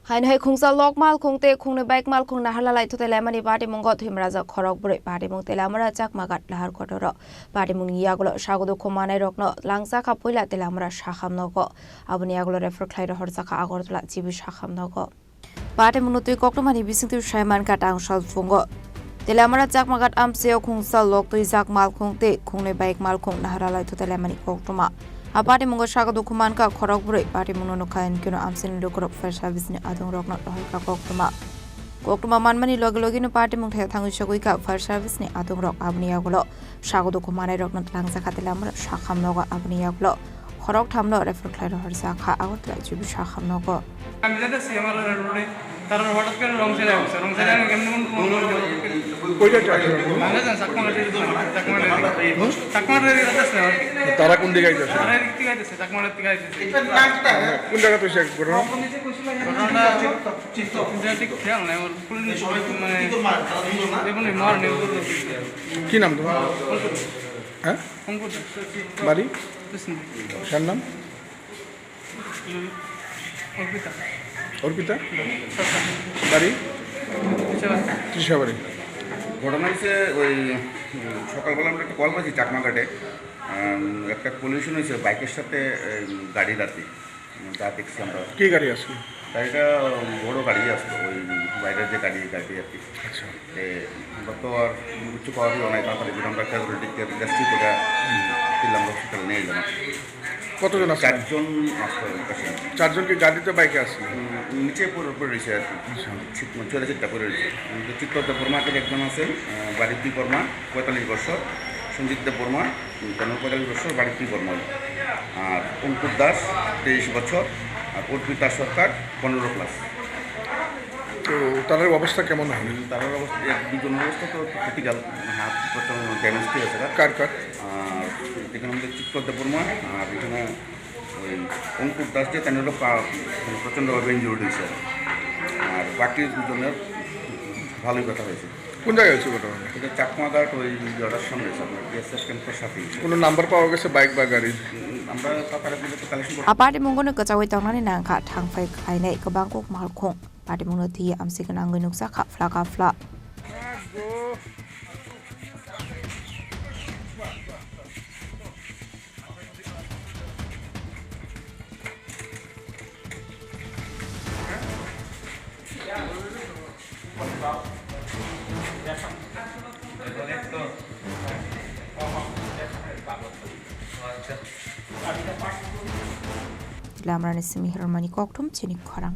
Haino Khungsa lok Malkhung Tei Khungnwi Malkhung Naharlalai Thuthailaimani Patimungo Thwimrajak Khorokbrwi Patimung Teliamura Chakmaghat Lahar Kotoro Patimung Yakulo Sago Dukho Manairokno Twlangjakha Puila Teliamura Sakham Nogo Aboni Yakulo refer Khlawi Rohorjakha Agartala Sakham Nogo Patimungo Thwimrajak Bisingtu Shaiman Katang Salfungo Teliamura Chakmaghat Amseo Khungsa lok Tuizak Malkhung Tei Khungnwi Malkhung Naharlalai Thuthailaimani Patimungo Patimungo Sago Dukho Khorokbrwi Patimungo Nukhain Kino Amsin Dukho Fire Service ni Agartala Rohorjakha Khorokbrwi Manmani Logi no Patimung Thangushaguika Fire Service ni Agartala Aboni Yakulo Sago Dukho Manairokno Twlangjakha Teliamura Sakham Nogo Aboni Yakulo Khorok thamno refer Khlawi Rohorjakha Agartala Sakham Nogo তারা হঠাৎ করে রং ছেড়ে আসছে রং ছেড়ে কেমন কয়টা ট্রাকে আমরা জান চাকমাটের আছে তারা কোন দিকে আইতাছে তারা দিক থেকে আইতাছে চাকমাটের থেকে আইতাছে কোন জায়গা তো শেখ ঘটনা ঘটনা ঠিক খেয়াল নাই আমার পুলিশ মানে দেখুন মার নিয়ে কি নাম তোমার হ্যাঁ বাড়ি কার নাম অর্পিতা বাড়ি ত্রিশাবাড়ি ঘটনা হচ্ছে ওই সকালবেলা আমরা একটা কল পাচ্ছি চাকমাঘাটে একটা পলিউশন হয়েছে বাইকের সাথে গাড়ি রাতে যা দেখছি আমরা কি গাড়ি আসলো গাড়িটা বড়ো গাড়ি আসলো ওই বাইরের যে গাড়ি আর কি আচ্ছা আমরা তো আর কিছু পাওয়ারই অনেক তাড়াতাড়ি আমরা গ্যাস্ট্রি করে তিনলাম হসপিটালে নিয়ে এলাম কতজন আছে চারজনকে গাড়িতে বাইকে আসলো নিচে পড়ে রয়েছে আর কি চলে চিটটা পড়ে রয়েছে চিত্তদা বর্মাকে একজন আছেন বাড়ির 2 বর্মা 45 বছর সঞ্জিত বর্মা 45 বছর বাড়ির 2 বর্মা আর অঙ্কুর দাস 23 বছর আর অর্পিতা সরকার 15 প্লাস তো তাদের অবস্থা কেমন হয় তাদের অবস্থা দুজনের অবস্থা তো ক্রিটিক্যাল হাত প্রচন্ড ড্যামেজ হয়েছে কার আর এখানে আমাদের চিত্তদা বর্মা আর এখানে ওই অঙ্কুর দাস যে তাদের প্রচণ্ডভাবে ইনজুর্ড হয়েছে আর বাকি দুজনের ভালোই কথা হয়েছে কোন জায়গায় হয়েছে ঘটনা এটা চাকমাঘাট ওই জটার সামনে আপনার বিএসএফ ক্যাম্পের সাথে কোনো নাম্বার পাওয়া গেছে বাইক বা গাড়ির আমরা তারা দিলে তো কালেকশন করব Patimungo no kachawai tangnani nangkha thangfai khainai kabangkok malkhung Patimungo thi amsikana angoi nuksa kha flaka fla Teliamura ni Khorokbrwi Chini Khorang